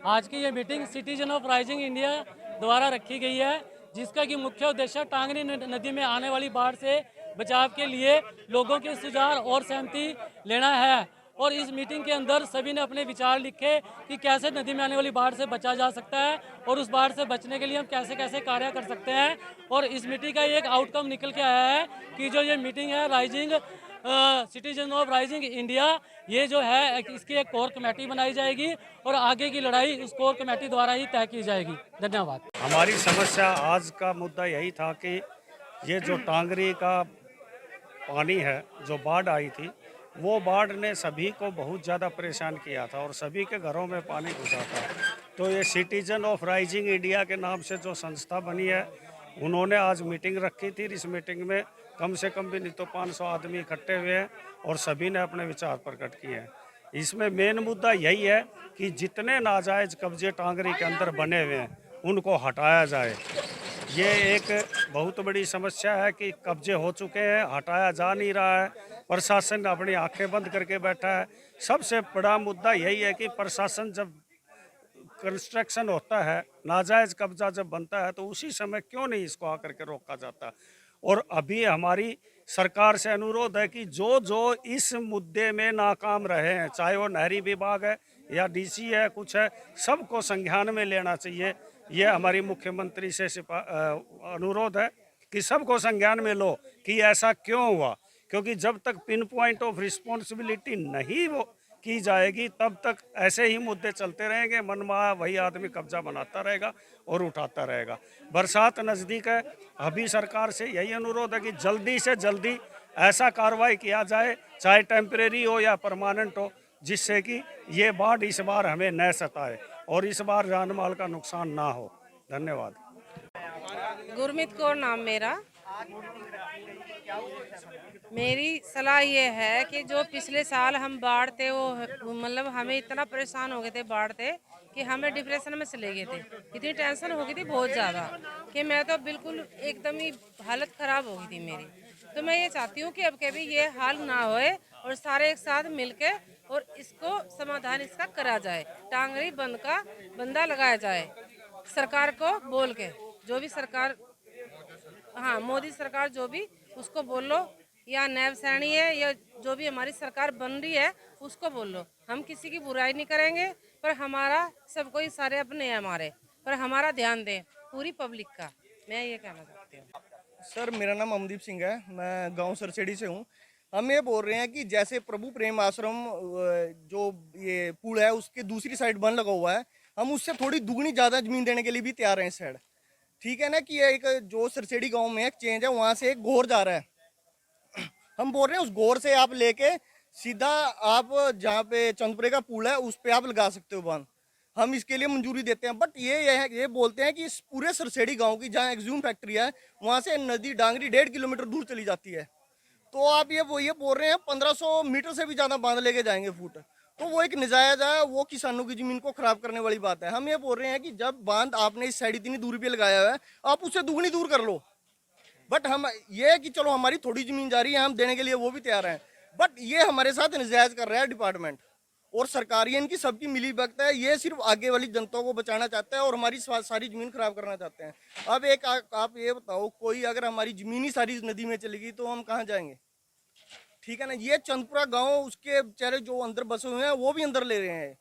आज की ये meeting citizen of rising India द्वारा रखी गई है, जिसका कि मुख्य उद्देश्य टांगरी नदी में आने वाली बाढ़ से बचाव के लिए लोगों के सुझाव और सहमति लेना है। और इस मीटिंग के अंदर सभी ने अपने विचार लिखे कि कैसे नदी में आने वाली बाढ़ से बचा जा सकता है और उस बाढ़ से बचने के लिए हम कैसे कैसे कार्य कर सकते हैं। और इस मीटिंग का एक आउटकम निकल के आया है कि जो ये मीटिंग है rising citizen of rising India, ये जो है इसकी एक कोर कमेटी बनाई जाएगी और आगे की लड़ाई उस कोर कमेटी द्वारा ही तय की जाएगी। धन्यवाद। हमारी समस्या आज का मुद्दा यही था कि ये जो टांगरी का पानी है, जो बाढ़ आई थी, वो बाढ़ ने सभी को बहुत ज़्यादा परेशान किया था और सभी के घरों में पानी घुसा था। तो ये सिटीजन ऑफ राइजिंग इंडिया के नाम से जो संस्था बनी है, उन्होंने आज मीटिंग रखी थी। इस मीटिंग में कम से कम भी नहीं तो 500 आदमी इकट्ठे हुए हैं और सभी ने अपने विचार प्रकट किए हैं। इसमें मेन मुद्दा यही है कि जितने नाजायज़ कब्जे टांगरी के अंदर बने हुए हैं, उनको हटाया जाए। ये एक बहुत बड़ी समस्या है कि कब्जे हो चुके हैं, हटाया जा नहीं रहा है। प्रशासन अपनी आंखें बंद करके बैठा है। सबसे बड़ा मुद्दा यही है कि प्रशासन जब कंस्ट्रक्शन होता है, नाजायज़ कब्जा जब बनता है, तो उसी समय क्यों नहीं इसको आकर के रोका जाता। और अभी हमारी सरकार से अनुरोध है कि जो जो इस मुद्दे में नाकाम रहे हैं, चाहे वो नहरी विभाग है या डीसी है, कुछ है, सबको संज्ञान में लेना चाहिए। ये हमारी मुख्यमंत्री से अनुरोध है कि सबको संज्ञान में लो कि ऐसा क्यों हुआ, क्योंकि जब तक पिन पॉइंट ऑफ रिस्पॉन्सिबिलिटी नहीं वो की जाएगी, तब तक ऐसे ही मुद्दे चलते रहेंगे। मनमाना वही आदमी कब्जा बनाता रहेगा और उठाता रहेगा। बरसात नज़दीक है, अभी सरकार से यही अनुरोध है कि जल्दी से जल्दी ऐसा कार्रवाई किया जाए, चाहे टेम्परेरी हो या परमानेंट हो, जिससे कि ये बाढ़ इस बार हमें न सताए और इस बार जान माल का नुकसान ना हो। धन्यवाद। गुरमीत कौर नाम मेरा। मेरी सलाह ये है कि जो पिछले साल हम बाढ़ थे, वो मतलब हमें इतना परेशान हो गए थे बाढ़ थे कि हमें डिप्रेशन में चले गए थे। इतनी टेंशन हो गई थी बहुत ज़्यादा कि मैं तो बिल्कुल एकदम ही हालत ख़राब हो गई थी मेरी। तो मैं ये चाहती हूँ कि अब कभी ये हाल ना होए और सारे एक साथ मिलके और इसको समाधान इसका करा जाए। टांगरी बंद का बंदा लगाया जाए सरकार को बोल के। जो भी सरकार, हाँ, मोदी सरकार जो भी, उसको बोल लो, या नैब सैनी है या जो भी हमारी सरकार बन रही है उसको बोल लो। हम किसी की बुराई नहीं करेंगे, पर हमारा सब कोई सारे अपने हैं हमारे, पर हमारा ध्यान दें पूरी पब्लिक का। मैं ये कहना चाहती हूँ। सर, मेरा नाम अमनदीप सिंह है, मैं गांव सरसेड़ी से हूँ। हम ये बोल रहे हैं कि जैसे प्रभु प्रेम आश्रम जो ये पुल है उसके दूसरी साइड बन लगा हुआ है, हम उससे थोड़ी दुगनी ज़्यादा ज़मीन देने के लिए भी तैयार हैं इस साइड। ठीक है ना कि एक जो सरसेड़ी गांव में एक चेंज है, वहाँ से एक घोर जा रहा है। हम बोल रहे हैं उस घोर से आप लेके सीधा आप जहाँ पे चंदपुरे का पुल है उस पर आप लगा सकते हो बांध। हम इसके लिए मंजूरी देते हैं, बट ये बोलते हैं कि इस पूरे सरसेड़ी गांव की जहाँ एक्ज्यूम फैक्ट्री है, वहाँ से नदी डांगरी 1.5 किलोमीटर दूर चली जाती है। तो आप ये बोल रहे हैं 1500 मीटर से भी ज़्यादा बांध लेके जाएंगे फुट। तो वो एक नजायज है, वो किसानों की जमीन को खराब करने वाली बात है। हम ये बोल रहे हैं कि जब बांध आपने इस साइड इतनी दूरी पे लगाया हुआ है, आप उससे दुगनी दूर कर लो। बट हम ये है कि चलो हमारी थोड़ी जमीन जा रही है, हम देने के लिए वो भी तैयार हैं, बट ये हमारे साथ नजायज कर रहा है डिपार्टमेंट और सरकार, ये इनकी सबकी मिली भगत है। ये सिर्फ आगे वाली जनता को बचाना चाहता है और हमारी सारी जमीन खराब करना चाहते हैं। अब एक आप ये बताओ, कोई अगर हमारी जमीन ही सारी नदी में चलेगी तो हम कहाँ जाएंगे? ठीक है ना। ये चंदपुरा गांव, उसके बेचारे जो अंदर बसे हुए हैं वो भी अंदर ले रहे हैं।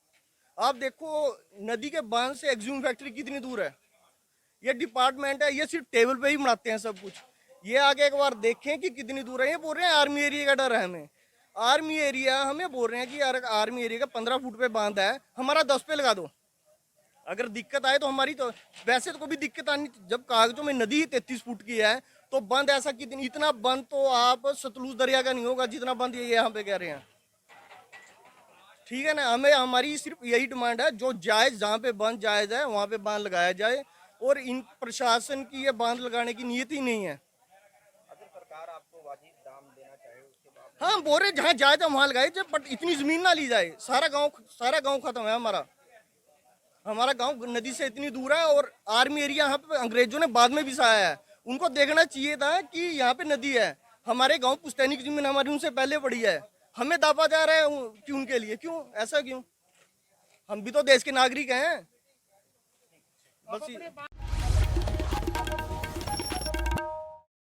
आप देखो नदी के बांध से एक्ज्यूम फैक्ट्री कितनी दूर है। ये डिपार्टमेंट है, ये सिर्फ टेबल पे ही बनाते हैं सब कुछ। ये आगे एक बार देखें कि कितनी दूर है। ये बोल रहे हैं आर्मी एरिया का डर है हमें। आर्मी एरिया, हमें बोल रहे हैं कि यार आर्मी एरिया का 15 फुट पे बांध है, हमारा 10 पे लगा दो। अगर दिक्कत आए तो हमारी, तो वैसे तो कोई दिक्कत आनी, जब कागजों में नदी ही 33 फुट की है तो बंद ऐसा कितनी, इतना बंद तो आप सतलुज दरिया का नहीं होगा जितना बंद ये यहाँ पे कह रहे हैं। ठीक है ना। हमें, हमारी सिर्फ यही डिमांड है, जो जायज, जहाँ पे बांध जायज है वहाँ पे बांध लगाया जाए और इन प्रशासन की ये बांध लगाने की नीयत ही नहीं है। अगर सरकार आपको वाजिब दाम देना चाहे उसके बाद, हाँ, बोल रहे जहाँ जायज है वहाँ लगाए जाए, बट इतनी जमीन ना ली जाए। सारा गांव खत्म है हमारा गांव नदी से इतनी दूर है और आर्मी एरिया यहाँ पे अंग्रेजों ने बाद में बसाया है। उनको देखना चाहिए था कि यहाँ पे नदी है। हमारे गांव पुश्तैनी की जमीन हमारी उनसे पहले पड़ी है, हमें दापा जा रहा है कि उनके लिए। क्यों ऐसा क्यों? हम भी तो देश के नागरिक हैं। बस ये